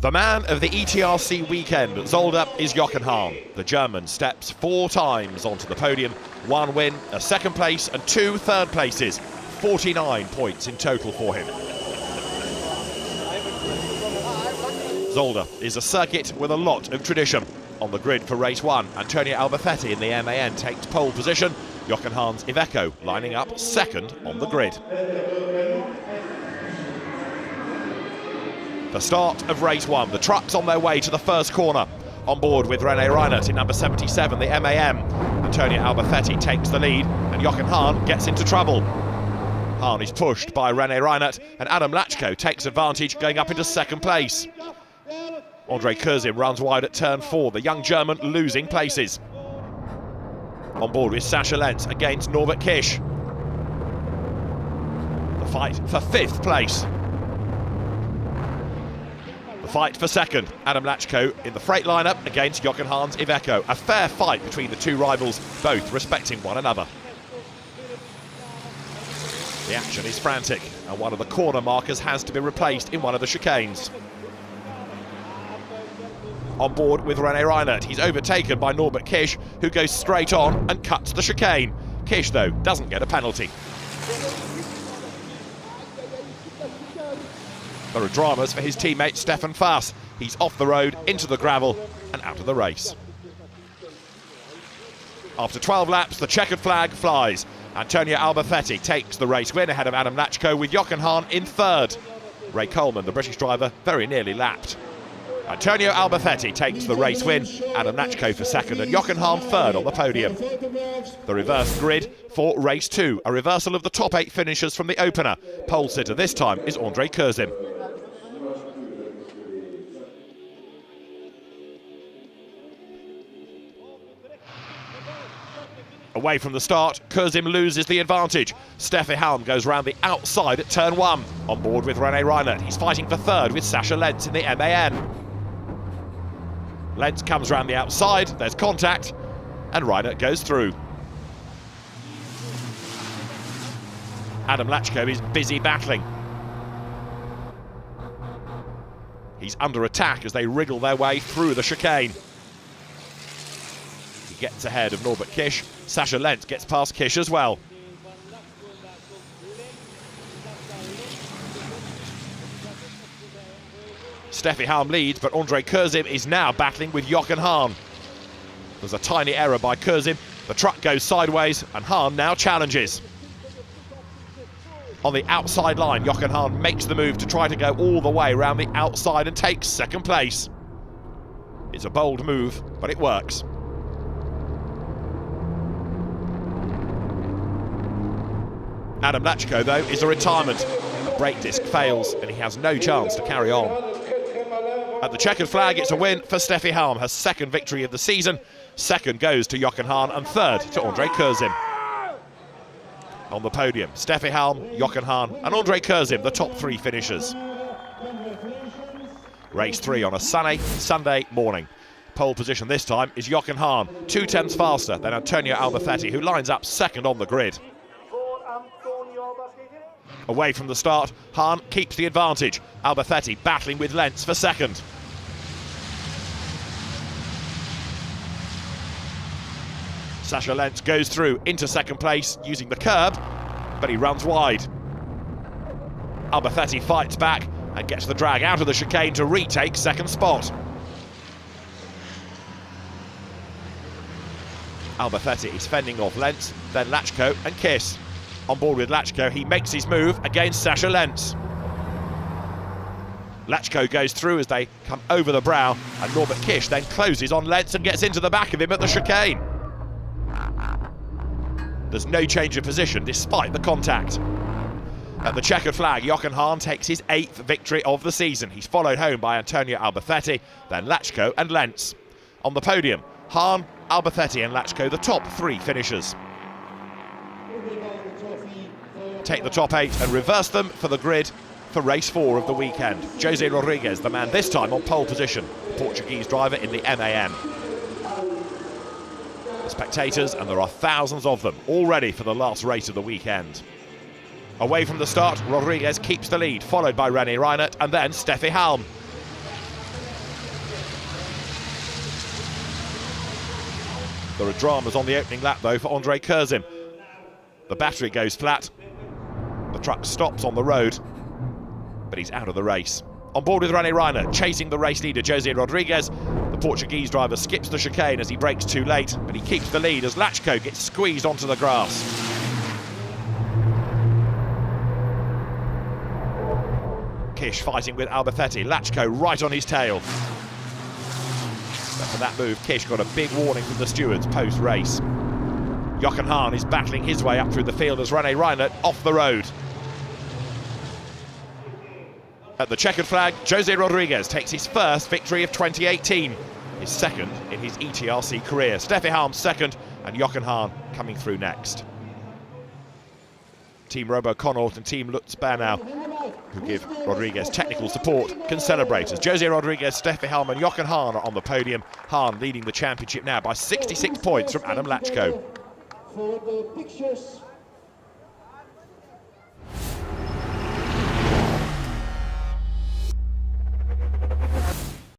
The man of the ETRC weekend at Zolder is Jochen Hahn. The German steps 4 times onto the podium. 1 win, a 2nd place and 2 third places. 49 points in total for him. Zolder is a circuit with a lot of tradition. On the grid for race 1, Antonio Albafetti in the MAN takes pole position. Jochen Hahn's Iveco lining up 2nd on the grid. The start of race 1. The truck's on their way to the first corner. On board with René Reinert in number 77, the MAN. Antonio Albafetti takes the lead and Jochen Hahn gets into trouble. Hahn is pushed by René Reinert and Adam Lachko takes advantage, going up into 2nd place. Andre Kurzim runs wide at turn 4, the young German losing places. On board with Sascha Lenz against Norbert Kisch. The fight for 5th place. The fight for 2nd, Adam Lachko in the freight lineup against Jochen Hahn's Iveco. A fair fight between the 2 rivals, both respecting one another. The action is frantic, and one of the corner markers has to be replaced in one of the chicanes. On board with René Reinert, he's overtaken by Norbert Kisch, who goes straight on and cuts the chicane. Kisch, though, doesn't get a penalty. There are dramas for his teammate Stefan Faas. He's off the road, into the gravel and out of the race. After 12 laps, the checkered flag flies. Antonio Albafetti takes the race win ahead of Adam Lachko, with Jochen Hahn in 3rd. Ray Coleman, the British driver, very nearly lapped. Antonio Albafetti takes the race win, Adam Lachko for 2nd and Jochen Hahn 3rd on the podium. The reverse grid for race 2, a reversal of the top 8 finishers from the opener. Pole sitter this time is Andre Kurzim. Away from the start, Kurzim loses the advantage. Steffi Halm goes round the outside at turn 1. On board with René Reinert, he's fighting for 3rd with Sascha Lenz in the MAN. Lenz comes round the outside, there's contact, and Reinert goes through. Adam Lachko is busy battling. He's under attack as they wriggle their way through the chicane. He gets ahead of Norbert Kisch. Sascha Lenz gets past Kisch as well. Steffi Halm leads, but Andre Kurzim is now battling with Jochen Hahn. There's a tiny error by Kurzim. The truck goes sideways, and Hahn now challenges. On the outside line, Jochen Hahn makes the move to try to go all the way around the outside and takes 2nd place. It's a bold move, but it works. Adam Lachko, though, is a retirement. The brake disc fails, and he has no chance to carry on. At the checkered flag, it's a win for Steffi Halm, her 2nd victory of the season. 2nd goes to Jochen Hahn and 3rd to Andre Kurzim. On the podium, Steffi Halm, Jochen Hahn and Andre Kurzim, the top 3 finishers. Race 3 on a sunny Sunday morning. Pole position this time is Jochen Hahn, 2 tenths faster than Antonio Albafetti, who lines up 2nd on the grid. Away from the start, Hahn keeps the advantage. Albafetti battling with Lenz for 2nd. Sascha Lenz goes through into 2nd place using the curb, but he runs wide. Albafetti fights back and gets the drag out of the chicane to retake 2nd spot. Albafetti is fending off Lenz, then Lachko and Kiss. On board with Lachko, he makes his move against Sascha Lenz. Lachko goes through as they come over the brow, and Norbert Kisch then closes on Lenz and gets into the back of him at the chicane. There's no change of position despite the contact. At the checkered flag, Jochen Hahn takes his 8th victory of the season. He's followed home by Antonio Albafetti, then Lachko and Lenz. On the podium, Hahn, Albafetti and Lachko, the top 3 finishers. Take the top 8 and reverse them for the grid for race 4 of the weekend. Jose Rodriguez, the man this time on pole position, the Portuguese driver in the MAN. The spectators, and there are thousands of them, all ready for the last race of the weekend. Away from the start, Rodriguez keeps the lead, followed by René Reinert and then Steffi Halm. There are dramas on the opening lap, though, for Andre Curzin. The battery goes flat. The truck stops on the road, but he's out of the race. On board with Rene Reiner, chasing the race leader, Jose Rodriguez. The Portuguese driver skips the chicane as he brakes too late, but he keeps the lead as Lachko gets squeezed onto the grass. Kish fighting with Albafetti, Lachko right on his tail. But for that move, Kish got a big warning from the stewards post-race. Jochen Hahn is battling his way up through the field as Rene Reiner off the road. At the checkered flag, Jose Rodriguez takes his first victory of 2018, his second in his ETRC career. Steffi Halm second, and Jochen Hahn coming through next. Team Robo Connaught and Team Lutz Bernau, who give Rodriguez technical support, can celebrate as Jose Rodriguez, Steffi Halm and Jochen Hahn are on the podium. Hahn leading the championship now by 66 points from Adam Lachko. For the pictures.